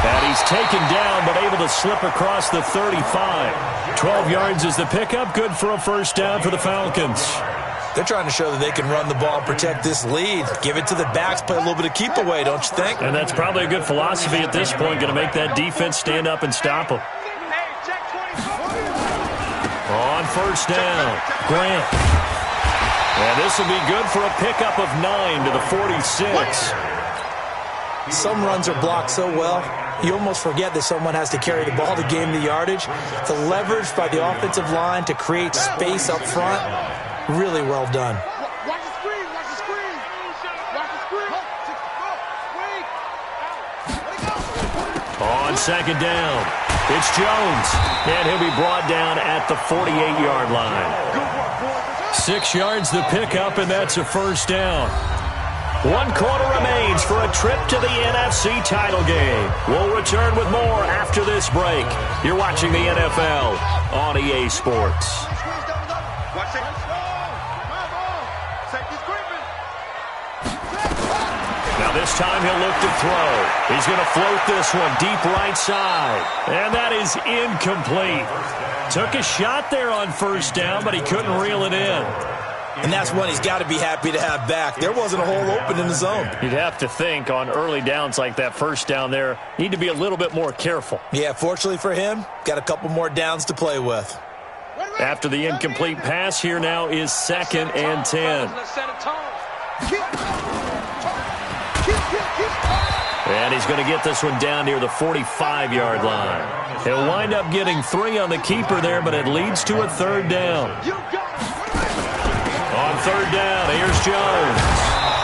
And he's taken down, but able to slip across the 35. 12 yards is the pickup. Good for a first down for the Falcons. They're trying to show that they can run the ball and protect this lead. Give it to the backs, play a little bit of keep away, don't you think? And that's probably a good philosophy at this point, going to make that defense stand up and stop them. On first down, Grant. And this will be good for a pickup of 9 to the 46. Some runs are blocked so well, you almost forget that someone has to carry the ball to gain the yardage. The leverage by the offensive line to create space up front, really well done. Watch the screen, watch the screen. Watch the screen. On second down, it's Jones. And he'll be brought down at the 48-yard line. 6 yards the pickup, and that's a first down. 1 quarter remains for a trip to the NFC title game. We'll return with more after this break. You're watching the NFL on EA Sports. Now this time he'll look to throw. He's going to float this one deep right side. And that is incomplete. Took a shot there on first down, but he couldn't reel it in. And that's one he's got to be happy to have back. There wasn't a hole open in the zone. You'd have to think on early downs like that first down there, need to be a little bit more careful. Yeah, fortunately for him, got a couple more downs to play with. After the incomplete pass, here now is 2nd and 10. And he's going to get this one down near the 45-yard line. He'll wind up getting 3 on the keeper there, but it leads to a third down. On third down, here's Jones.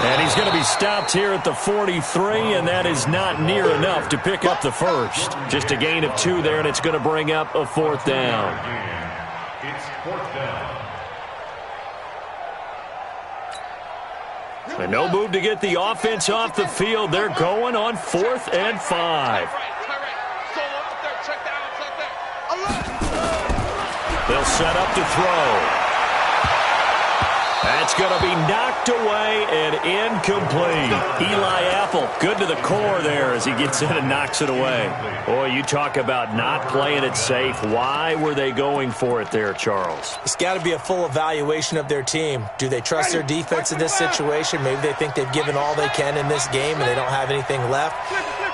And he's going to be stopped here at the 43, and that is not near enough to pick up the first. Just a gain of 2 there, and it's going to bring up a 4th down. It's 4th down. And no move to get the offense off the field. They're going on 4th and 5. They'll set up to throw. That's going to be knocked away and incomplete. Eli Apple, good to the core there as he gets in and knocks it away. Boy, you talk about not playing it safe. Why were they going for it there, Charles? It's got to be a full evaluation of their team. Do they trust their defense in this situation? Maybe they think they've given all they can in this game and they don't have anything left.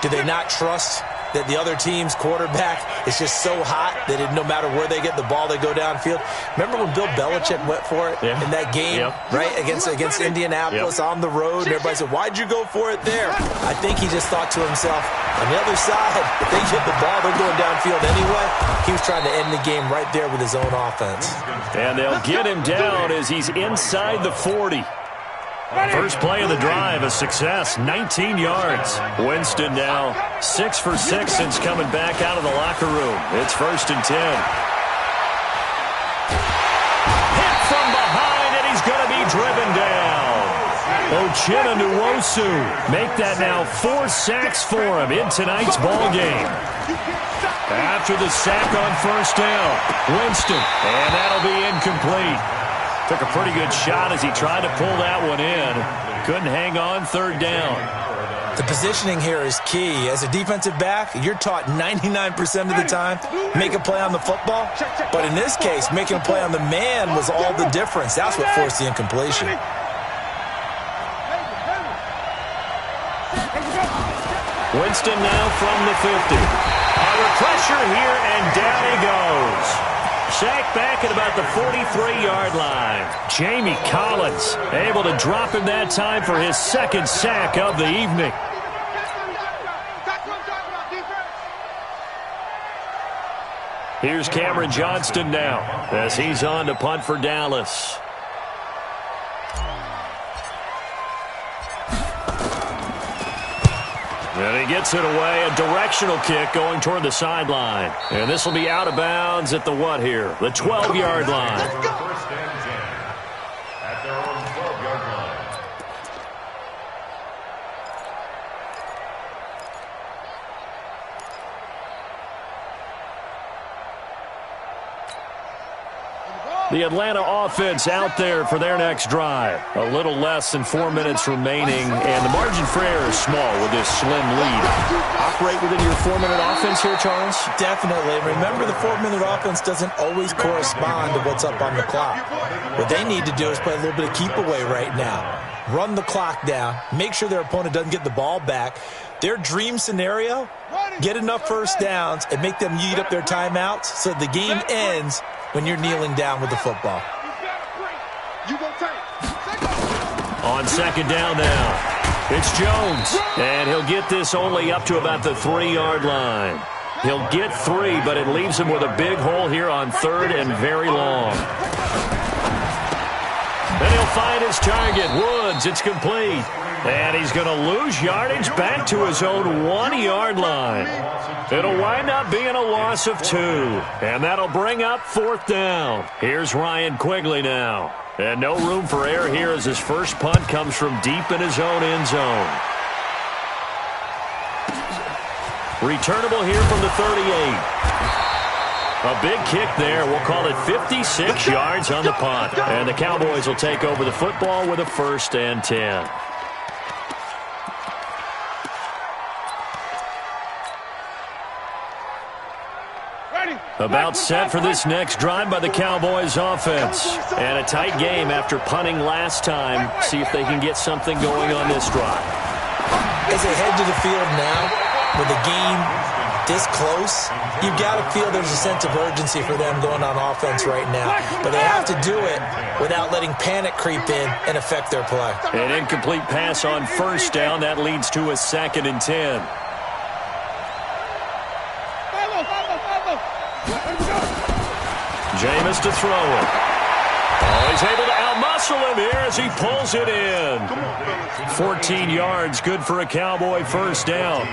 Do they not trust that the other team's quarterback is just so hot that no matter where they get the ball, they go downfield? Remember when Bill Belichick went for it in that game, right, against Indianapolis on the road? And everybody said, why'd you go for it there? I think he just thought to himself, on the other side, if they get the ball, they're going downfield anyway. He was trying to end the game right there with his own offense. And they'll get him down as he's inside the 40. First play of the drive, a success, 19 yards. Winston now 6 for 6 since coming back out of the locker room. It's 1st and 10. Hit from behind, and he's going to be driven down. Uchenna Nwosu make that now 4 sacks for him in tonight's ball game. After the sack on first down, Winston, and that'll be incomplete. Took a pretty good shot as he tried to pull that one in. Couldn't hang on third down. The positioning here is key. As a defensive back, you're taught 99% of the time, make a play on the football. But in this case, making a play on the man was all the difference. That's what forced the incompletion. Winston now from the 50. Under pressure here, and down he goes. Sacked back at about the 43-yard line. Jamie Collins able to drop him that time for his 2nd sack of the evening. Here's Cameron Johnston now as he's on to punt for Dallas. And he gets it away, a directional kick going toward the sideline. And this will be out of bounds at the what here? The 12-yard line. First and 10 at their own 12-yard line. The Atlanta offense out there for their next drive. A little less than 4 minutes remaining, and the margin for error is small with this slim lead. Operate within your 4-minute offense here, Charles? Definitely. Remember, the 4-minute offense doesn't always correspond to what's up on the clock. What they need to do is play a little bit of keep away right now. Run the clock down. Make sure their opponent doesn't get the ball back. Their dream scenario, get enough first downs and make them eat up their timeouts so the game ends when you're kneeling down with the football. On second down now, it's Jones. And he'll get this only up to about the 3-yard line. He'll get 3, but it leaves him with a big hole here on third and very long. And he'll find his target, Woods. It's complete. And he's going to lose yardage back to his own 1-yard line. It'll wind up being a loss of 2. And that'll bring up fourth down. Here's Ryan Quigley now. And no room for error here as his first punt comes from deep in his own end zone. Returnable here from the 38. A big kick there. We'll call it 56 yards on the punt. And the Cowboys will take over the football with a 1st and 10. About set for this next drive by the Cowboys offense. And a tight game after punting last time. See if they can get something going on this drive. As they head to the field now, with the game this close, you've got to feel there's a sense of urgency for them going on offense right now. But they have to do it without letting panic creep in and affect their play. An incomplete pass on first down. That leads to a 2nd and 10. Jameis to throw it. Oh, he's able to outmuscle him here as he pulls it in. 14 yards, good for a Cowboy first down.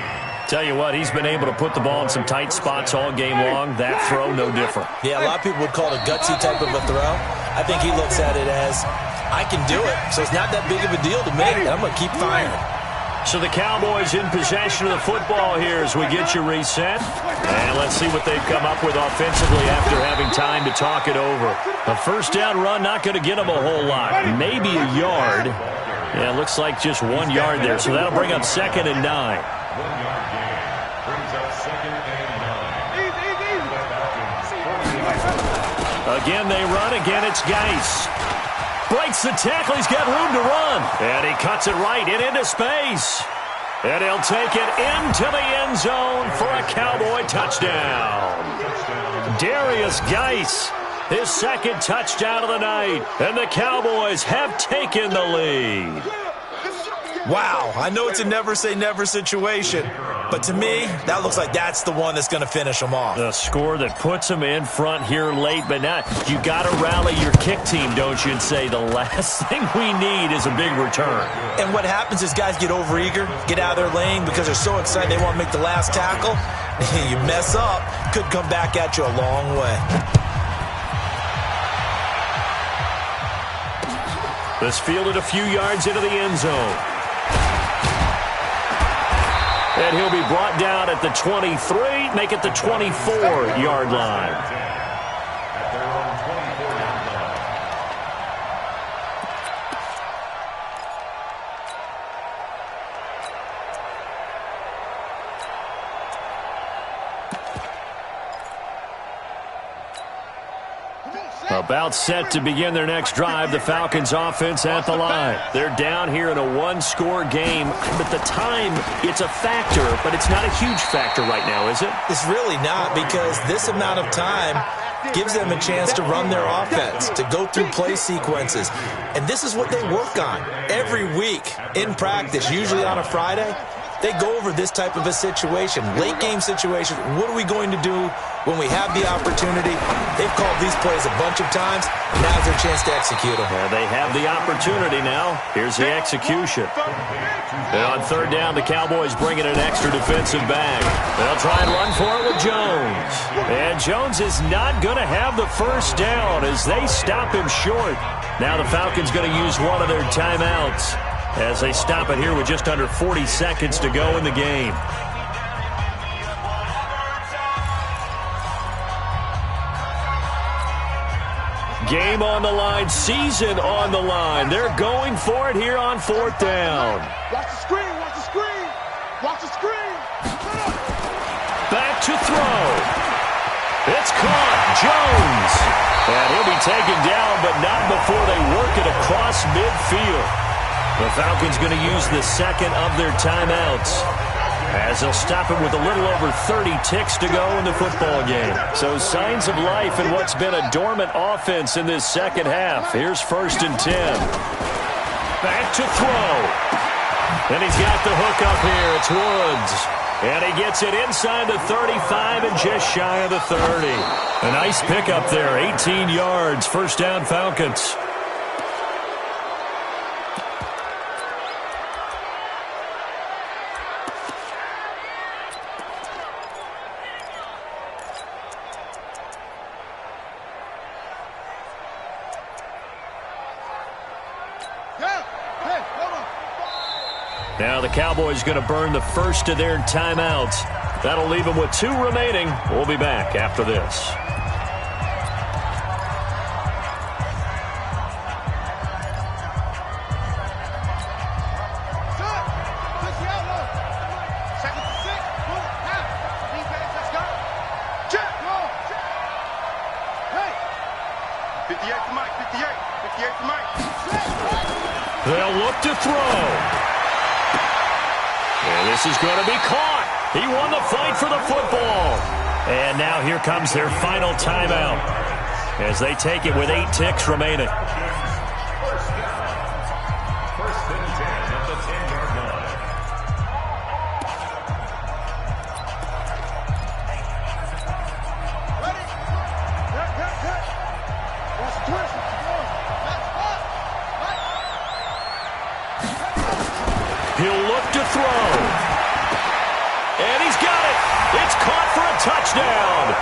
Tell you what, he's been able to put the ball in some tight spots all game long. That throw, no different. Yeah, a lot of people would call it a gutsy type of a throw. I think he looks at it as, I can do it, so it's not that big of a deal to me. I'm going to keep firing. So the Cowboys in possession of the football here as we get you reset. And let's see what they've come up with offensively after having time to talk it over. A first down run, not going to get them a whole lot. Maybe a yard. Yeah, looks like just 1 yard there. So that'll bring up 2nd and 9. 1-yard gain brings up 2nd and 9. Again, they run. Again, it's Geis. Breaks the tackle. He's got room to run. And he cuts it right into space. And he'll take it into the end zone for a Cowboy touchdown. Darius Geis, his 2nd touchdown of the night. And the Cowboys have taken the lead. Wow, I know it's a never-say-never situation, but to me, that looks like that's the one that's going to finish them off. The score that puts them in front here late, but now you got to rally your kick team, don't you, and say the last thing we need is a big return. And what happens is guys get overeager, get out of their lane because they're so excited they want to make the last tackle. You mess up, could come back at you a long way. This fielded a few yards into the end zone. And he'll be brought down at the 23, make it the 24-yard line. At their own 24-yard line. About set to begin their next drive, the Falcons offense at the line. They're down here in a 1-score game, but the time, it's a factor, but it's not a huge factor right now, is it? It's really not, because this amount of time gives them a chance to run their offense, to go through play sequences. And this is what they work on every week in practice, usually on a Friday. they go over this type of a situation, late game situation. What are we going to do when we have the opportunity? They've called these plays a bunch of times. Now's their chance to execute them. Yeah, they have the opportunity now. Here's the execution. And on third down, the Cowboys bring in an extra defensive back. They'll try and run for it with Jones. And Jones is not going to have the first down as they stop him short. Now the Falcons going to use one of their timeouts as they stop it here with just under 40 seconds to go in the game. Game on the line, season on the line. They're going for it here on fourth down. Watch the screen, watch the screen, watch the screen. Back to throw. It's caught. Jones. And he'll be taken down, but not before they work it across midfield. The Falcons going to use the second of their timeouts as they'll stop it with a little over 30 ticks to go in the football game. So signs of life in what's been a dormant offense in this second half. Here's 1st and 10. Back to throw. And he's got the hook up here. It's Woods. And he gets it inside the 35 and just shy of the 30. A nice pickup there. 18 yards. First down, Falcons. Now the Cowboys going to burn the first of their timeouts. That'll leave them with 2 remaining. We'll be back after this. They'll look to throw. And this is going to be caught. He won the fight for the football. And now here comes their final timeout as they take it with 8 ticks remaining. First and 10 at the 10-yard line. Ready? That's a twist. He'll look to throw. And he's got it. It's caught for a touchdown.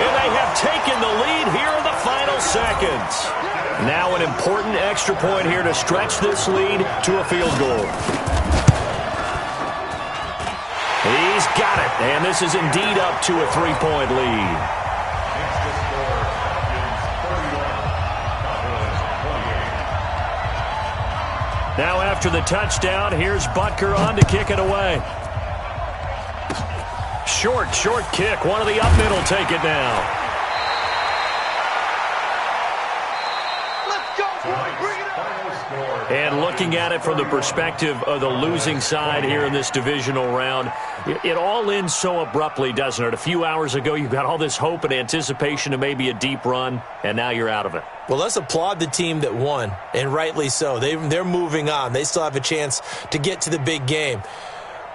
And they have taken the lead here in the final seconds. Now an important extra point here to stretch this lead to a field goal. He's got it. And this is indeed up to a 3-point lead. Now after the touchdown, here's Butker on to kick it away. Short kick. One of the up middle take it now. Let's go, boy. Bring it on. And looking at it from the perspective of the losing side here in this divisional round, it all ends so abruptly, doesn't it? A few hours ago, you got all this hope and anticipation of maybe a deep run, and now you're out of it. Well, let's applaud the team that won, and rightly so. They're moving on. They still have a chance to get to the big game.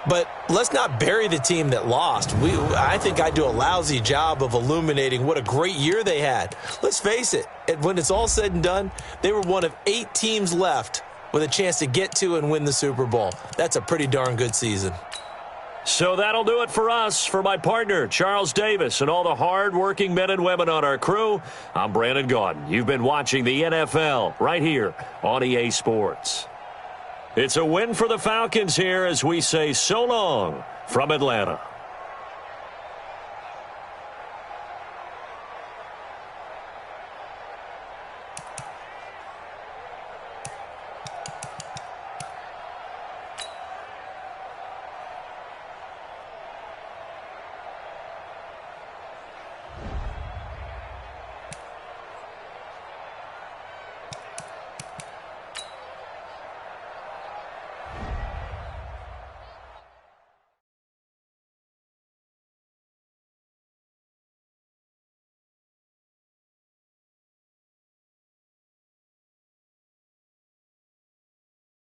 But let's not bury the team that lost. I think I do a lousy job of illuminating what a great year they had. Let's face it, when it's all said and done, they were one of 8 teams left with a chance to get to and win the Super Bowl. That's a pretty darn good season. So that'll do it for us. For my partner, Charles Davis, and all the hard-working men and women on our crew, I'm Brandon Gaudin. You've been watching the NFL right here on EA Sports. It's a win for the Falcons here as we say so long from Atlanta.